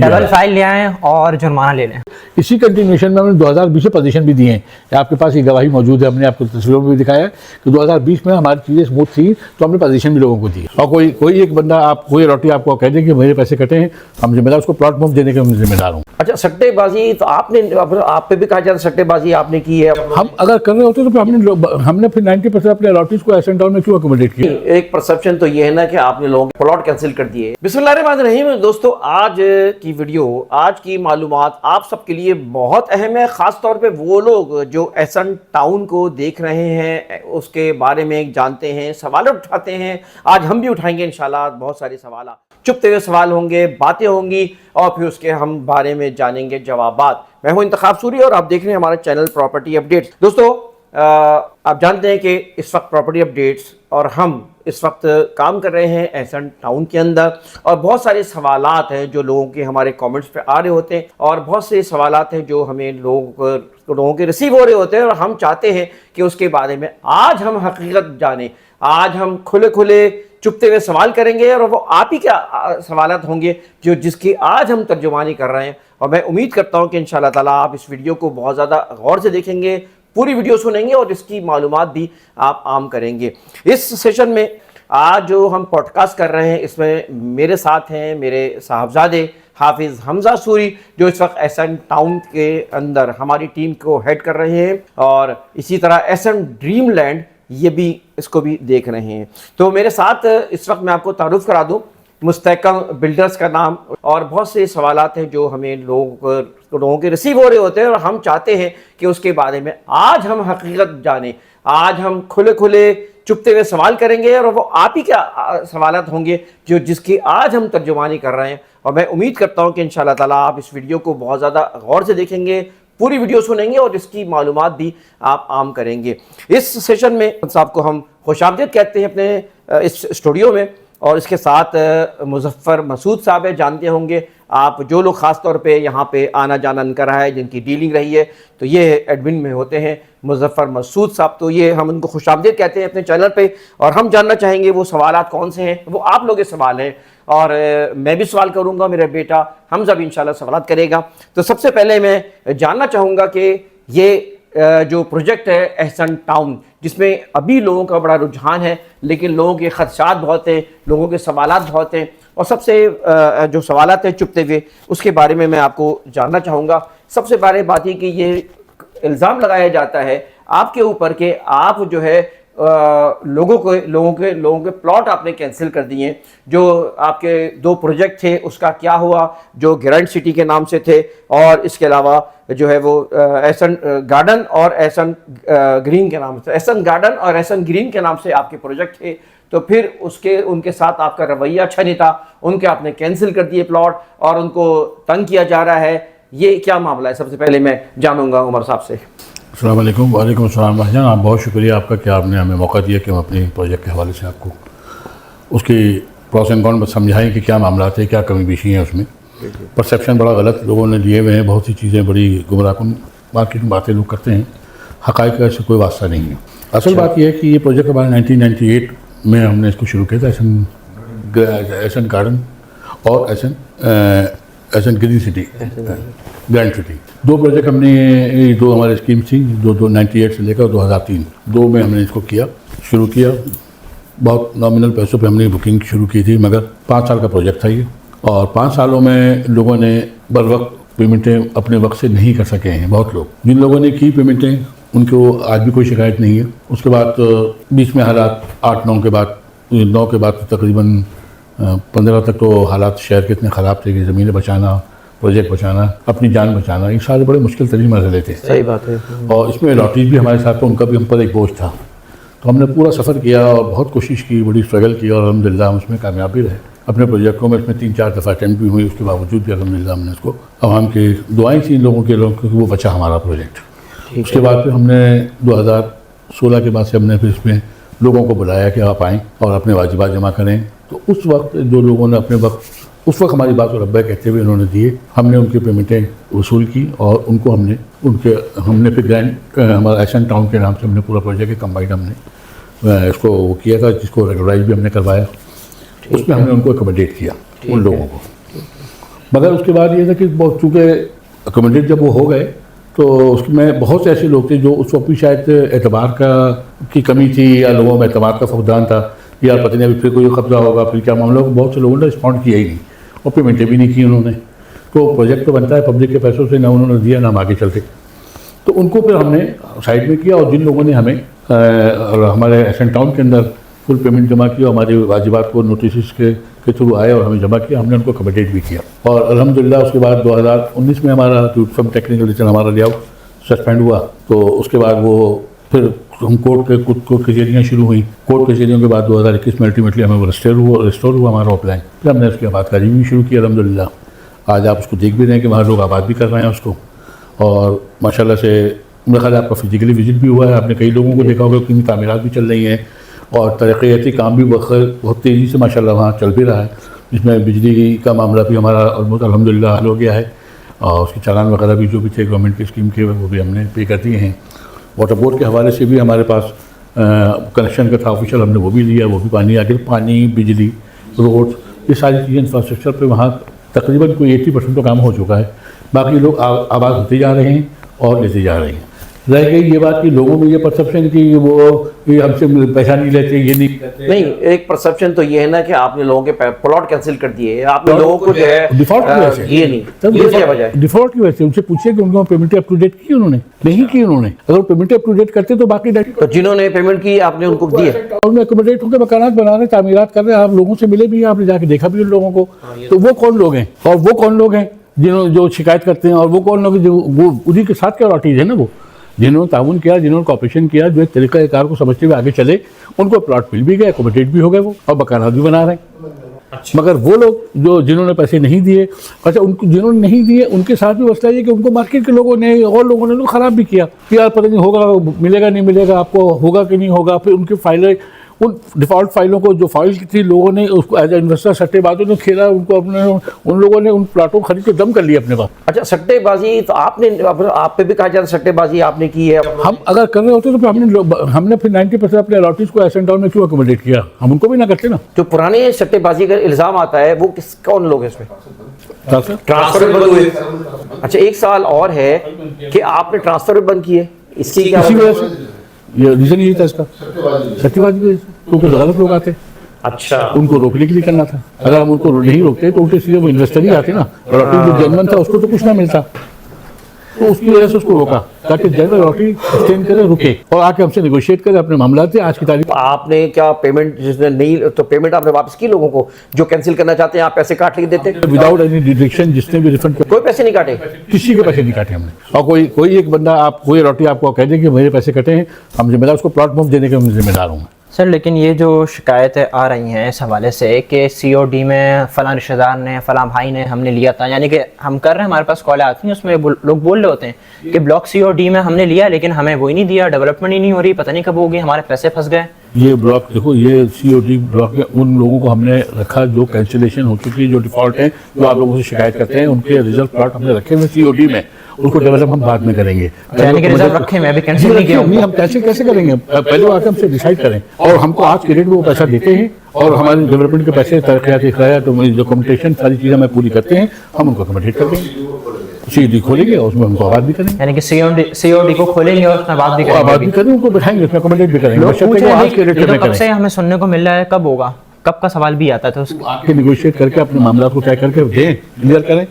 Double file ले आए और जुर्माना ले लें। इसी कंटिन्यूएशन में हमने 2020 में पोजीशन भी दिए हैं। आपके पास ये गवाही मौजूद है, हमने आपको तस्वीरों में भी दिखाया है कि 2020 में हमारी चीज़ें स्मूथ थी तो हमने पोजीशन भी लोगों को दी। और कोई एक बंदा आप कोई अथॉरिटी आपको कह दे कि मेरे पैसे कटे हैं, हम जिम्मेदार उसको प्लॉट मुफ्त देने के जिम्मेदार हूँ। अच्छा, सट्टेबाजी तो आपने आप पे भी कहा जाता है सट्टेबाजी आपने की है। हम अगर कर रहे होते तो फिर हमने फिर 90% अपने अलॉटीज को एसेंट टाउन में क्यों अकोमोडेट किया? एक परसेप्शन तो ये है ना कि आपने लोगों के प्लॉट कैंसिल कर दिए। बिस्मिल्लाहिर्रहमानिर्रहीम। दोस्तों, आज की वीडियो, आज की मालूमात आप सबके लिए बहुत अहम है, खास तौर पे वो लोग जो एसेंट टाउन को देख रहे हैं, उसके बारे में जानते हैं, सवाल उठाते हैं। आज हम भी उठाएंगे इंशाल्लाह बहुत सारे सवाल, चुपते हुए सवाल होंगे, बातें होंगी और फिर उसके हम बारे में जानेंगे जवाबात। मैं हूं इंतखाब सूरी और आप देख रहे हैं हमारा चैनल प्रॉपर्टी अपडेट्स। दोस्तों, आप जानते हैं कि इस वक्त प्रॉपर्टी अपडेट्स और हम इस वक्त काम कर रहे हैं एसेंट टाउन के अंदर, और बहुत सारे सवालात हैं जो लोगों के हमारे कमेंट्स पे आ रहे होते हैं, और बहुत से सवालात हैं जो हमें लोगों के रिसीव हो रहे होते हैं, और हम चाहते हैं कि उसके बारे में आज हम हकीकत जाने। आज हम खुले चुपते हुए सवाल करेंगे और वो आप ही क्या सवालात होंगे जिसकी आज हम तर्जुमानी कर रहे हैं। और मैं उम्मीद करता हूँ कि इंशाअल्लाह ताला आप इस वीडियो को बहुत ज़्यादा गौर से देखेंगे, पूरी वीडियो सुनेंगे और इसकी मालूमात भी आप आम करेंगे। इस सेशन में आज जो हम पॉडकास्ट कर रहे हैं, इसमें मेरे साथ हैं मेरे साहबजादे हाफिज़ हमजा सूरी, जो इस वक्त एसेंट टाउन के अंदर हमारी टीम को हेड कर रहे हैं, और इसी तरह एसेंट ड्रीम लैंड ये भी इसको भी देख रहे हैं। तो मेरे साथ इस वक्त मैं आपको तारुफ करा दूं, मुस्तहकम बिल्डर्स का नाम, और बहुत से सवालात हैं जो हमें लोगों के रिसीव हो रहे होते हैं, और हम चाहते हैं कि उसके बारे में आज हम हकीकत जाने। आज हम खुले चुपते हुए सवाल करेंगे और वो आप ही क्या सवालात होंगे जिसकी आज हम तर्जुमानी कर रहे हैं। और मैं उम्मीद करता हूँ कि इंशाअल्लाह ताला आप इस वीडियो को बहुत ज़्यादा गौर से देखेंगे, पूरी वीडियो सुनेंगे और इसकी मालूमात भी आप आम करेंगे। इस सेशन में साहब को हम खुशामदीद कहते हैं अपने इस स्टूडियो में, और इसके साथ मुज़फ़्फ़र मसूद साहब है, जानते होंगे आप। जो लोग ख़ास तौर पे यहाँ पे आना जाना इनका रहा है, जिनकी डीलिंग रही है, तो ये एडमिन में होते हैं मुज़फ़्फ़र मसूद साहब। तो ये हम उनको खुशामदीद कहते हैं अपने चैनल पे, और हम जानना चाहेंगे वो सवालात कौन से हैं। वो आप लोग के सवाल हैं, और मैं भी सवाल करूँगा, मेरा बेटा हमजा भी इंशाल्लाह सवालात करेगा। तो सबसे पहले मैं जानना चाहूँगा कि ये जो प्रोजेक्ट है एसेंट टाउन, जिसमें अभी लोगों का बड़ा रुझान है, लेकिन लोगों के खदशात बहुत हैं, लोगों के सवालात बहुत हैं, और सबसे जो सवालात हैं चुपते हुए, उसके बारे में मैं आपको जानना चाहूँगा। सबसे बड़ी बात ये कि ये इल्ज़ाम लगाया जाता है आपके ऊपर कि आप जो है लोगों के प्लॉट आपने कैंसिल कर दिए। जो आपके 2 प्रोजेक्ट थे उसका क्या हुआ, जो ग्रैंड सिटी के नाम से थे, और इसके अलावा जो है वो एसेंट गार्डन और एसेंट ग्रीन के नाम से, एसेंट गार्डन और एसेंट ग्रीन के नाम से आपके प्रोजेक्ट थे। तो फिर उनके साथ आपका रवैया अच्छा नहीं था, उनके आपने कैंसिल कर दिए प्लॉट, और उनको तंग किया जा रहा है। ये क्या मामला है? सबसे पहले मैं जानूंगा उमर साहब से। अस्सलाम वालेकुम। वालेकुम अस्सलाम भाईजान, आप बहुत शुक्रिया आपका कि आपने हमें मौका दिया कि हम अपने प्रोजेक्ट के हवाले से आपको उसकी प्रोस एंड कॉन समझाएँ कि क्या मामला थे, क्या कमी पेशी है उसमें। परसेप्शन बड़ा गलत लोगों ने दिए हुए हैं, बहुत सी चीज़ें बड़ी गुमराहकुन मार्केट में बातें लोग करते हैं, हक़ाइक़ का ऐसे कोई वास्ता नहीं है। असल बात यह है कि ये प्रोजेक्ट हमारे 1998 में हमने इसको शुरू किया था, एसेंट गार्डन और Ascent green city, grand city. 2 project हमने, 2 हमारी स्कीम थी, 98 से लेकर 2003, 2 में हमने इसको शुरू किया। बहुत नॉमिनल पैसों पे हमने बुकिंग शुरू की थी, मगर 5 साल का प्रोजेक्ट था ये, और 5 सालों में लोगों ने बर वक्त पेमेंटें अपने वक्त से नहीं कर सके हैं। बहुत लोग, जिन लोगों ने की पेमेंटें, उनको आज भी कोई शिकायत नहीं है। उसके बाद बीच में हालात 8-9 के बाद, 9 के बाद तकरीबन 15 तक तो हालात शहर के इतने ख़राब थे कि ज़मीनें बचाना, प्रोजेक्ट बचाना, अपनी जान बचाना, ये सारे बड़े मुश्किल तरीन मरहले थे। सही बात है। और इसमें अलॉटीज भी हमारे साथ था, उनका भी हम पर एक बोझ था। तो हमने पूरा सफ़र किया और बहुत कोशिश की, बड़ी स्ट्रगल की, और अल्हम्दुलिल्लाह हम उसमें कामयाब भी रहे। अपने प्रोजेक्टों में इसमें 3-4 दफ़ा अटेम्प्ट भी हुई, उसके बावजूद भी अल्हम्दुलिल्लाह हमने उसको, आवाम की दुआएं थी लोगों के वो बचा हमारा प्रोजेक्ट। उसके बाद फिर हमने 2016 के बाद से हमने फिर इसमें लोगों को बुलाया कि आप आएँ और अपने वाजिबात जमा करें। तो उस वक्त जो लोगों ने अपने वक्त, उस वक्त हमारी बात को रब्बा कहते हुए उन्होंने दिए, हमने उनकी पेमेंटें वसूल की, और उनको हमने फिर ग्रैंड हमारा एसेंट टाउन के नाम से हमने पूरा प्रोजेक्ट कंबाइंड हमने इसको वो किया था, जिसको रेगुलराइज भी हमने करवाया। उसमें हमने उनको अकोमोडेट किया उन लोगों को। मगर उसके बाद ये था कि चूँकि अकोमोडेट जब वो हो गए तो उसमें बहुत से ऐसे लोग थे जो उस वक्त भी शायद एतबार की कमी थी या लोगों में एतबार का फुकदान था, यार पता नहीं अभी फिर कोई कब्जा होगा, फिर क्या मामला होगा। बहुत से लोगों ने रिस्पॉन्ड किया ही नहीं और पेमेंटें भी नहीं की उन्होंने। तो प्रोजेक्ट तो बनता है पब्लिक के पैसों से, ना उन्होंने दिया ना हम आगे चलते। तो उनको फिर हमने साइड में किया और जिन लोगों ने हमें हमारे एसेंट टाउन के अंदर फुल पेमेंट जमा किया, हमारे वाजिबात को नोटिस के थ्रू आए और हमें जमा किया, हमने उनको अकोमोडेट भी किया। और अल्हम्दुलिल्लाह उसके बाद 2019 में हमारा सम टेक्निकल रीजन हमारा लेआउट सस्पेंड हुआ। तो उसके बाद वो फिर हम कोर्ट कचहरियाँ शुरू हुई। कोर्ट कचहरियों के बाद 2021 में अल्टीमेटली हमें वो रिस्टोर हुआ हमारा ऑफलाइन। फिर हमने उसके आबादकारी भी शुरू की अल्हम्दुलिल्लाह। आज आप उसको देख भी रहे हैं कि वहाँ लोग आबाद भी कर रहे हैं उसको। और माशाल्लाह से मेरा ख्याल आपका फिजिकली विजिट भी हुआ है, आपने कई लोगों को देखा होगा कि तामीरात भी चल रही हैं और तरक्याती काम भी बहुत तेज़ी से माशाल्लाह वहाँ चल भी रहा है, जिसमें बिजली का मामला भी हमारा ऑलमोस्ट अल्हम्दुलिल्लाह हल हो गया है। और उसकी चालान वगैरह भी जो भी थे गवर्नमेंट की स्कीम के वो भी हमने पे कर दिए हैं। वाटर बोर्ड के हवाले से भी हमारे पास कनेक्शन का था ऑफिशियल, हमने वो भी लिया, वो भी पानी आ गया। पानी, बिजली, रोड, ये सारी चीज़ें इंफ्रास्ट्रक्चर पे वहाँ तकरीबन कोई 80% तो काम हो चुका है। बाकी लोग आबाद होते जा रहे हैं और लेते जा रहे हैं। रह गई ये बात कि लोगों में ये परसेप्शन कि वो ये हमसे पैसा नहीं लेते, ये नहीं करते। नहीं, एक परसेप्शन तो ये है ना कि आपने लोगों के प्लॉट कैंसिल कर दिए, आपने लोगों को जो है डिफॉल्ट की वजह से ये नहीं, ये क्या वजह है? डिफॉल्ट की वजह से उनसे पूछिए कि उनको पेमेंट अप टू डेट की उन्होंने नहीं की। उन्होंने अगर पेमेंट अप टू डेट करते तो बाकी तो जिन्होंने पेमेंट की आपने उनको दिए, उन्होंने अकोमोडेट होकर मकानात बना रहे, तामीरात कर रहे हैं। आप लोगों से मिले भी, आपने जाके देखा भी उन लोगों को। तो वो कौन लोग हैं और वो कौन लोग हैं जिन्होंने जो शिकायत करते हैं, और वो कौन लोग जो वो उन्हीं के साथ क्या लॉटीज है ना, वो जिन्होंने ताउन किया, जिन्होंने कॉपरेशन किया, जो एक तरीक़ाकार को समझते हुए आगे चले, उनको प्लॉट मिल भी गए, अकोमोडेट भी हो गए वो, और मकानात भी बना रहे हैं। अच्छा। मगर वो लोग जो जिन्होंने पैसे नहीं दिए, अच्छा उनको जिन्होंने नहीं दिए उनके साथ भी मसला ये कि उनको मार्केट के लोगों ने और लोगों ने ख़राब भी किया कि यार पता नहीं होगा, मिलेगा नहीं मिलेगा, आपको होगा कि नहीं होगा। फिर उनकी फाइलें, उन डिफ़ॉल्ट फाइलों को जो फाइल की थी, लोगों ने उसको एज ए इन्वेस्टर सट्टेबाजों ने खेला, उनको अपने उन लोगों ने उन प्लाटों को खरीद के दम कर लिया अपने पास। अच्छा, सट्टेबाजी तो आपने, आप पे भी कहा जाता है सट्टेबाजी आपने की है। हम अगर कर रहे होते तो फिर हमने फिर 90% अपने अलॉटीज को एसेंट टाउन में क्यों अकोमोडेट किया? हम उनको भी ना करते ना। जो पुराने सट्टेबाजी का इल्ज़ाम आता है वो कौन लोग हैं इसमें? ट्रांसफर बंद हुए। अच्छा, 1 साल और है कि आपने ट्रांसफर बंद किए, इसकी क्या वजह से? ये रीजन यही था इसका, सट्टेबाजी क्योंकि गलत लोग आते। अच्छा, उनको रोकने के लिए करना था। अगर हम उनको नहीं रोकते तो उनके सीधे वो इन्वेस्टर ही आते ना, और जो जेन्युइन था उसको तो कुछ ना मिलता। तो उसकी वजह से उसको रोका ताकि जनरल लॉटरी एक्सटेंड करे, रुके और आके हमसे नेगोशिएट करे अपने मामला से। आज की तारीख आपने क्या पेमेंट जिसने नहीं, तो पेमेंट आपने वापस की लोगों को जो कैंसिल करना चाहते हैं? आप पैसे काट के देते विदाउट एनी डिडक्शन, जिसने भी रिफंड, कोई पैसे नहीं काटे, किसी के पैसे नहीं काटे हमने। और कोई एक बंदा आप कोई लॉटरी आपको कह दे कि मेरे पैसे कटे हैं, हम जिम्मेदार, उसको प्लॉट मुफ्त देने के मैं जिम्मेदार हूँ। सर लेकिन ये जो शिकायतें आ रही हैं इस हवाले से कि COD में फ़लाँ रिश्तेदार ने, फ़लाँ भाई ने हमने लिया था, यानी कि हम कर रहे हैं, हमारे पास कॉलें आती हैं, उसमें लोग बोल रहे होते हैं कि ब्लॉक COD में हमने लिया लेकिन हमें वो ही नहीं दिया, डेवलपमेंट ही नहीं हो रही, पता नहीं कब होगी, हमारे पैसे फंस गए। ये ब्लॉक देखो, ये COD ब्लॉक में उन लोगों को हमने रखा जो कैंसिलेशन हो चुकी है, जो डिफॉल्ट है, जो आप लोगों से शिकायत करते हैं, उनके रिजर्व प्लॉट हमने रखे हुए COD में, उसको डेवलप हम बाद में करेंगे। यानी कि रिजर्व रखे हैं, अभी कैंसिल नहीं किया। नहीं, हम कैसे करेंगे? पहले वो आके हमसे डिसाइड करें और हमको आज के रेट में वो पैसा देते हैं और हमारे डेवलपमेंट के पैसे, तरक्यात, डॉक्यूमेंटेशन, सारी चीज़ें हमें पूरी करते हैं, हम उनको अकोमोडेट कर देंगे। COD खोलेंगे और उसमें हमको आबाद भी करेंगे, यानी कि COD को खोलेंगे और उसमें आबाद भी करेंगे, आबाद भी करेंगे, उनको बैठाएंगे, उसमें अकोमोडेट भी करेंगे। आज के रेट में कब से हमें सुनने को मिल रहा है, कब होगा, कब का सवाल भी आता था, उसको आके निगोशिएट करके अपने मामला को तय करके दें, क्लियर करें।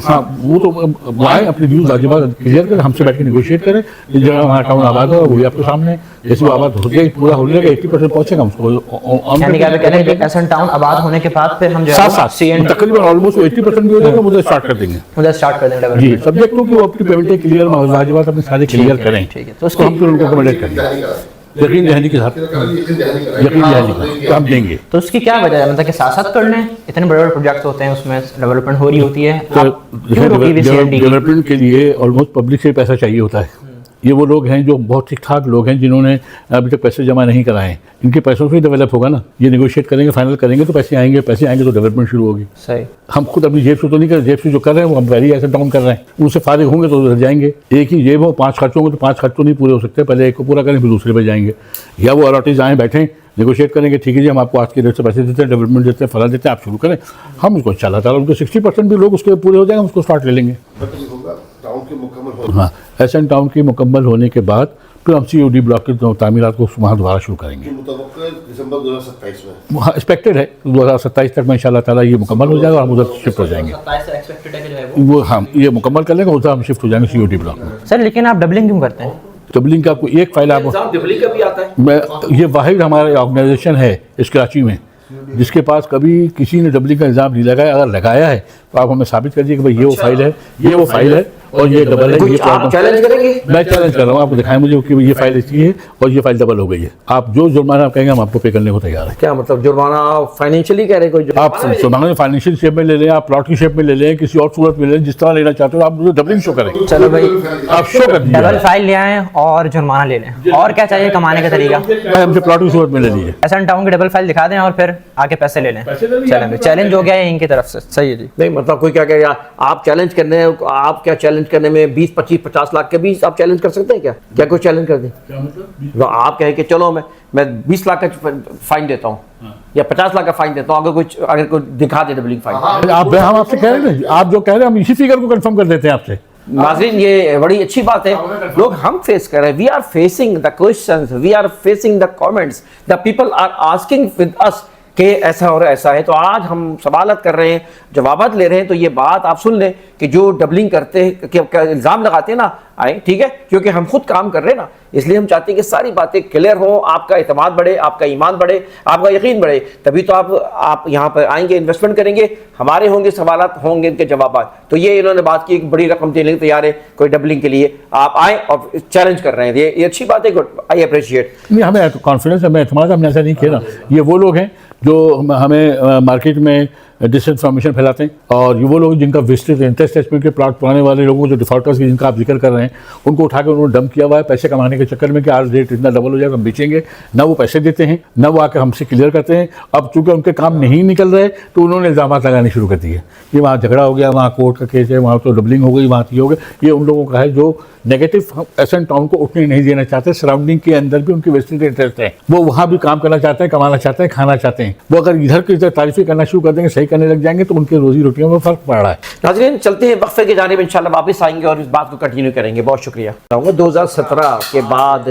हाँ, वो तो आए अपने व्यूज वाजिबात क्लियर करें, हमसे बैठ के निगोशिएट करें। जिस जगह हमारा टाउन आबाद होगा वो भी आपके सामने, जैसे वो आबाद हो गया, पूरा हो जाएगा, 80% पहुंचेगा उसको। यानी कि आप कह रहे हैं कि एसेंट टाउन आबाद होने के बाद फिर हम जो साथ तकरीबन ऑलमोस्ट 80% भी हो जाएगा, मुझे स्टार्ट कर देंगे, मुझे स्टार्ट कर देंगे जी। सब्जेक्ट को कि वो अपनी पेमेंटें क्लियर, वाजिबात अपने सारे क्लियर करें, ठीक है, तो उसको हम फिर उनको अकोमोडेट करेंगे, यकीन दहानी के साथ, यकीन दहानी का हम देंगे। तो उसकी क्या वजह है, मतलब कि साथ साथ कर लें, इतने बड़े बड़े प्रोजेक्ट होते हैं, उसमें डेवलपमेंट हो रही होती है, डेवलपमेंट के लिए ऑलमोस्ट पब्लिक से पैसा चाहिए होता है। ये वो लोग हैं जो बहुत ठीक ठाक लोग हैं जिन्होंने अभी तक पैसे जमा नहीं कराए हैं, इनके पैसों से ही डेवलप होगा ना। ये नेगोशिएट करेंगे, फाइनल करेंगे तो पैसे आएंगे तो डेवलपमेंट शुरू होगी। सही, हम खुद अपनी जेब से तो नहीं कर रहे, जेब से जो कर रहे हैं वो हम पहले ऐसे डाउन कर रहे हैं, उनसे फारिग होंगे तो उधर जाएंगे। एक ही जेब हो, 5 खर्च होंगे तो 5 खर्च तो नहीं पूरे हो सकते, पहले एक को पूरा करें फिर दूसरे पे जाएंगे। या वो अलॉटीज आएँ बैठें, नेगोशिएट करेंगे, ठीक है जी हम आपको आज के रेट से पैसे देते हैं, डेवलपमेंट देते हैं, फला देते हैं, आप शुरू करें, हम उसको चला उनके 60% भी लोग उसके पूरे हो जाएंगे, उसको स्टार्ट ले लेंगे। हाँ, एसएन टाउन की मुकम्मल होने के बाद फिर हम COD ब्लॉक की तामीरात को वहाँ दोबारा शुरू करेंगे। दिसंबर 2027 में हाँ, एक्सपेक्टेड है 2027 तक में इंशाल्लाह ताला ये मुकम्मल हो जाएगा और हम उधर शिफ्ट हो जाएंगे। 27 से एक्सपेक्टेड है कि जो है वो वो हम ये मुकम्मल कर लेंगे, उधर हम शिफ्ट हो जाएंगे COD ब्लॉक में। सर लेकिन आप डबलिंग क्यों करते हैं? डबलिंग का कोई एक फाइल आपको डबलिंग का भी आता है। मैं ये वाहिद हमारे ऑर्गेनाइजेशन है इस कराची में जिसके पास कभी किसी ने डबलिंग का इल्ज़ाम नहीं लगाया। अगर लगाया है तो आप हमें साबित कर दीजिए कि भाई ये वो फाइल है, ये वो फाइल है और ये डबल है। ये आप चैलेंज करेंगे? मैं चैलेंज कर रहा हूँ, आपको दिखाएं मुझे कि ये फाइल इसकी है और ये फाइल डबल हो गई है। आप जो जुर्माना आप कहेंगे हम आपको पे करने को तैयार है। क्या मतलब जुर्माना फाइनेंशियली कह रहे हैं? कोई आप जुर्माना फाइनेंशियल शेप में ले लें, आप प्लॉट की शेप में ले लें, किसी और सूरत में ले लें, जिस तरह लेना चाहते हो आप मुझे डबलिंग शो करें। चलो भाई, आप शो कर दीजिए, डबल फाइल ले आए और जुर्माना ले लें, और क्या चाहिए कमाने का तरीका? हमसे प्लॉट की सूरत में ले लीजिए, एसएन टाउन की डबल फाइल दिखा दें और फिर आके पैसे ले लें। चलें, चैलेंज हो गया है इनकी तरफ से। सही है जी। नहीं मतलब कोई क्या कहेगा, आप चैलेंज करने, आप क्या चैलेंज करने में 20, 25, 50 लाख के भी आप चैलेंज कर सकते हैं क्या? क्या कोई चैलेंज कर दें? तो आप कहें कि चलो मैं 20 लाख का फाइन देता हूँ या 50 लाख का फाइन देता हूँ, अगर कोई दिखा दे डबलिंग फाइन। आप हम आपसे कह रहे हैं, आप जो कह रहे हैं हम इसी फिगर को कंफर्म कर देते हैं आपसे। नाज़रीन ये बड़ी अच्छी बात है, लोग हम फेस कर रहे हैं, we are facing the questions, we are facing the comments, the people are asking with us कि ऐसा और ऐसा है। तो आज हम सवालत कर रहे हैं, जवाबात ले रहे हैं। तो ये बात आप सुन लें कि जो डबलिंग करते हैं, क्या इल्ज़ाम लगाते हैं ना, आए ठीक है, क्योंकि हम खुद काम कर रहे हैं ना, इसलिए हम चाहते हैं कि सारी बातें क्लियर हो, आपका एतमाद बढ़े, आपका ईमान बढ़े, आपका यकीन बढ़े, तभी तो आप यहाँ पर आएंगे, इन्वेस्टमेंट करेंगे, हमारे होंगे सवालात, होंगे इनके जवाबात। तो ये इन्होंने बात की, एक बड़ी रकम देने को तैयार है कोई डबलिंग के लिए, आप आए और चैलेंज कर रहे हैं, ये अच्छी बात है, गुड, आई अप्रिशिएट। नहीं, हमें कॉन्फिडेंस है, हमें एतमाद, हमने ऐसा नहीं किया ना। ये वो लोग हैं जो हमें मार्केट में डिसइंफॉर्मेशन फैलाते हैं, और ये वो लोग जिनका विस्तृत इंटरेस्ट है इसमें, के प्लॉट पुराने वाले लोगों जो डिफॉल्टर्स की जिनका आप जिक्र कर रहे हैं, उनको उठा के उन्होंने डंप किया हुआ है पैसे कमाने के चक्कर में कि आज रेट इतना डबल हो जाएगा, हम बेचेंगे। ना वो पैसे देते हैं, ना वो आकर हमसे क्लियर करते हैं। अब चूंकि उनके काम नहीं निकल रहे तो उन्होंने इल्ज़ाम लगाने शुरू कर दिए कि वहाँ झगड़ा हो गया, वहाँ कोर्ट का केस है, वहाँ तो डबलिंग हो गई, वहाँ ये हो गया। ये उन लोगों का है जो नेगेटिव एसएन टाउन को उठने नहीं देना चाहते। सराउंडिंग के अंदर भी उनकी विस्तृत इंटरेस्ट है, वो वहाँ भी काम करना चाहते हैं, कमाना चाहते हैं, खाना चाहते हैं। वो अगर इधर की तारीफें करना शुरू कर देंगे, सही करने लग जाएंगे, तो उनके रोजी रोटियों में फर्क पड़ रहा है। नाज़रीन चलते हैं वक्फे की जानिब, इंशाल्लाह वापस आएंगे और इस बात को कंटिन्यू करेंगे। बहुत शुक्रिया। 2017 के बाद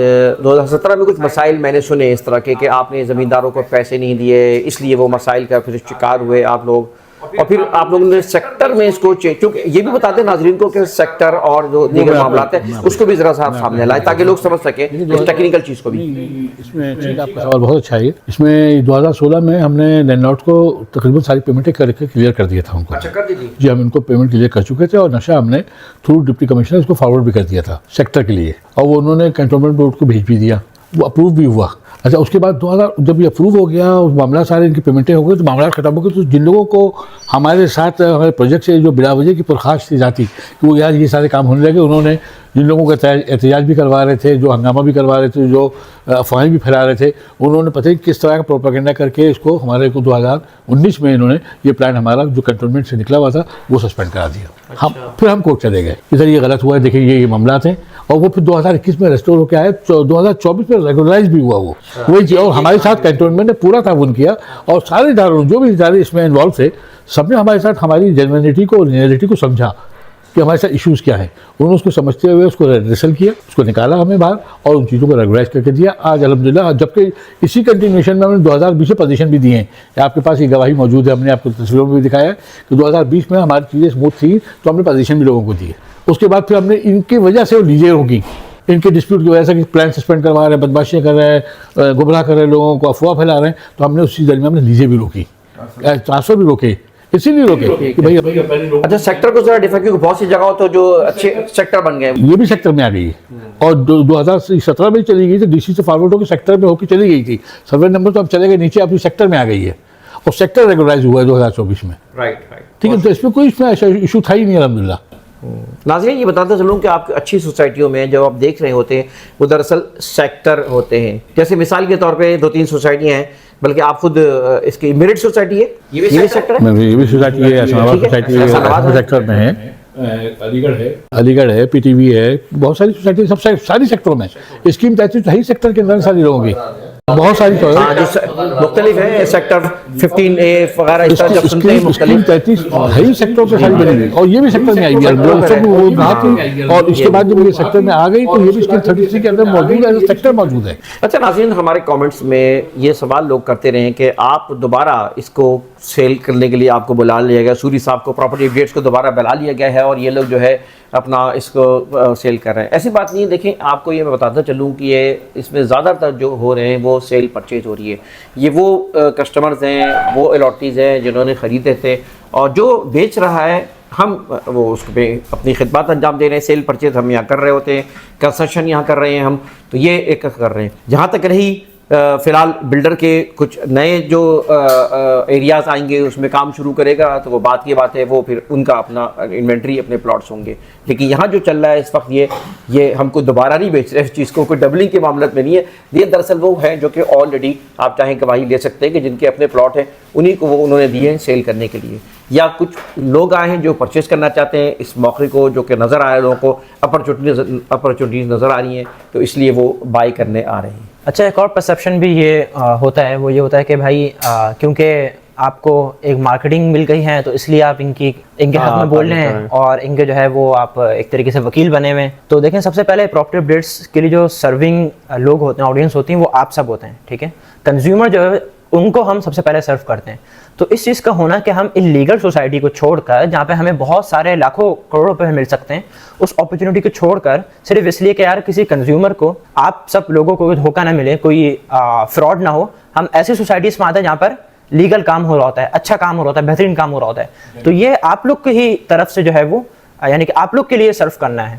2017 में कुछ मसाइल मैंने सुने इस तरह के कि आपने ज़मींदारों को पैसे नहीं दिए, इसलिए वो मसाइल का फिर शिकार हुए आप लोग, और फिर आप लोगों ने सेक्टर में इसको क्योंकि ये भी बताते हैं नाजरीन को कि सेक्टर और जो दीगर मामला है उसको भी जरा सा आप सामने लाएं ताकि लोग समझ सकें इस टेक्निकल चीज़ को भी। इसमें ठीक, आपका सवाल बहुत अच्छा है। इसमें 2016 में हमने लैंडलॉर्ड को तकरीबन सारी पेमेंटें करके क्लियर कर दिया था उनको। अच्छा, कर दीजिए जी, हम इनको पेमेंट क्लियर कर चुके थे और नशा हमने थ्रू डिप्टी कमिश्नर इसको फॉरवर्ड भी कर दिया था सेक्टर के लिए, और वो उन्होंने कंटोनमेंट बोर्ड को भेज भी दिया, वो अप्रूव भी हुआ। अच्छा, उसके बाद 2000 जब ये अप्रूव हो गया, उस मामला सारे इनकी पेमेंटें हो गई, तो मामला खत्म हो गया। तो जिन लोगों को हमारे साथ हमारे प्रोजेक्ट से जो बिला वजह की पुरखाश थी जाती कि वो यार ये सारे काम होने लगे, उन्होंने जिन लोगों का एहतजाज भी करवा रहे थे, जो हंगामा भी करवा रहे थे, जो अफवाहें भी फैला रहे थे, उन्होंने पता ही किस तरह का प्रोपेगेंडा करके इसको हमारे को 2019 में इन्होंने ये प्लान हमारा जो कंटोनमेंट से निकला हुआ था वो सस्पेंड करा दिया। अच्छा। हम फिर हम कोर्ट चले गए कि सर ये गलत हुआ है, देखिए ये मामला थे, और वो फिर 2021 में रेस्टोर होकर आए, 2024 में रेगुलराइज भी हुआ वो वही चीज़। और हमारे साथ कंटोनमेंट ने पूरा ताउन किया, और सारे इदारों जो भी इदारे इसमें इन्वॉल्व थे सबने हमारे साथ हमारी जेन्युइनिटी को और रियलिटी को समझा कि हमारे साथ इश्यूज़ क्या है। उन्होंने उसको समझते हुए उसको रेड्रेसल किया, उसको निकाला हमें बाहर और उन चीज़ों को रेगुलाइज करके दिया। आज अल्हम्दुलिल्लाह, जबकि इसी कंटिन्यूएशन में हमने 2020 में पोजीशन भी दिए हैं, आपके पास ये गवाही मौजूद है, हमने आपको तस्वीरों में भी दिखाया है कि 2020 में हमारी चीज़ें स्मूथ थी, तो हमने पोजीशन भी लोगों को दी। उसके बाद फिर हमने इनकी वजह से वो लीजें रोकी, इनके डिस्प्यूट की वजह से कि प्लान सस्पेंड करवा रहे हैं, बदमाशियाँ कर रहे हैं, गुमराह कर रहे हैं, लोगों को अफवाह फैला रहे हैं, तो हमने उसी दरमियान हमने लीजें भी रोकी, ट्रांसफर भी रोके, इसीलिए रोके कि भाई। अच्छा, सेक्टर को जरा डिफाइन, क्योंकि बहुत सी जगहों तो जो अच्छे सेक्टर बन गए, ये भी सेक्टर में आ गई है, और 2017 में चली गई थी, डीसी से फॉरवर्ड होकर सेक्टर में होकर चली गई थी। सर्वे नंबर तो अब चले गए नीचे, अभी सेक्टर में आ गई है, और सेक्टर रेगुलराइज हुआ है 2024 में। राइट, ठीक है, तो इसमें कोई इसमें ऐसा इशू था ही नहीं अल्हम्दुलिल्लाह। नाज़रीन ये बताते चलूँ कि आप अच्छी सोसाइटियों में जब आप देख रहे होते हैं वो दरअसल सेक्टर होते हैं। जैसे मिसाल के तौर पे 2-3 सोसाइटियाँ हैं, बल्कि आप खुद इसकी मेरिट सोसाइटी है, ये भी सेक्टर है, ये भी सोसाइटी है, इस्लामाबाद सोसाइटी है, सेक्टर में है, अलीगढ़ है, पीटीवी है, बहुत सारी सोसाइटी, सब सारी सेक्टरों में स्कीम तहत है सारी सेक्टर के अंदर सारी लोगों की। बहुत सारी तो हाँ, जो मुख्तलिफ है सेक्टर 15A वगैरह इस तरह जब सुनते हैं मुख्तलिफ 33 है ही सेक्टर पे सारी बनी हुई, और ये भी सेक्टर में आई है, वो कहा थी, और इसके बाद जब ये सेक्टर में आ गई तो ये भी स्कीम 33 के अंदर मौजूद है, सेक्टर मौजूद है। अच्छा नाज़रीन, हमारे कमेंट्स में ये सवाल लोग करते रहे कि आप दोबारा इसको सेल करने के लिए आपको बुला लिया गया, सूरी साहब को, प्रॉपर्टी अपडेट्स को दोबारा बुला लिया गया है और ये लोग जो है अपना इसको सेल कर रहे हैं। ऐसी बात नहीं है। देखें, आपको ये मैं बताता चलूँ कि ये इसमें ज़्यादातर जो हो रहे हैं वो सेल परचेज हो रही है। ये वो कस्टमर्स हैं, वो अलॉटीज़ हैं जिन्होंने ख़रीदे थे, और जो बेच रहा है हम वो उस पर अपनी खिदमत अंजाम दे रहे हैं। सेल परचेज हम यहाँ कर रहे होते हैं, कंस्ट्रक्शन यहाँ कर रहे हैं हम, तो ये एक कर रहे हैं। जहाँ तक रही फ़िलहाल बिल्डर के कुछ नए जो एरियाज़ आएंगे उसमें काम शुरू करेगा तो वो बात की बात है, वो फिर उनका अपना इन्वेंट्री अपने प्लॉट्स होंगे। लेकिन यहाँ जो चल रहा है इस वक्त ये हमको दोबारा नहीं बेच रहे इस चीज़ को, कोई डबलिंग के मामले में नहीं है। ये दरअसल वो हैं जो कि ऑलरेडी आप चाहें गवाही ले सकते हैं कि जिनके अपने प्लॉट हैं, उन्हीं को वो उन्होंने दिए हैं सेल करने के लिए, या कुछ लोग आए हैं जो परचेस करना चाहते हैं इस मौके को, जो कि नज़र आ रहे लोगों को अपॉर्चुनिटीज़ नज़र आ रही हैं, तो इसलिए वो बाई करने आ रहे हैं। अच्छा, एक और परसेप्शन भी ये होता है, वो ये होता है कि भाई क्योंकि आपको एक मार्केटिंग मिल गई है तो इसलिए आप इनके हक में बोल रहे हैं और इनके जो है वो आप एक तरीके से वकील बने हुए हैं। तो देखें, सबसे पहले प्रॉपर्टी अपडेट्स के लिए जो सर्विंग लोग होते हैं, ऑडियंस होती हैं, वो आप सब होते हैं, ठीक है। कंज्यूमर जो है उनको हम सबसे पहले सर्व करते हैं। तो इस चीज़ का होना कि हम इलीगल सोसाइटी को छोड़कर, जहाँ पे हमें बहुत सारे लाखों करोड़ों रुपए मिल सकते हैं, उस अपॉर्चुनिटी को छोड़कर सिर्फ इसलिए कि यार किसी कंज्यूमर को, आप सब लोगों को धोखा ना मिले, कोई फ्रॉड ना हो, हम ऐसी सोसाइटीज़ में आते हैं जहाँ पर लीगल काम हो रहा होता है, अच्छा काम हो रहा होता है, बेहतरीन काम हो रहा होता है। तो ये आप लोग की ही तरफ से जो है वो, यानी कि आप लोग के लिए सर्व करना है।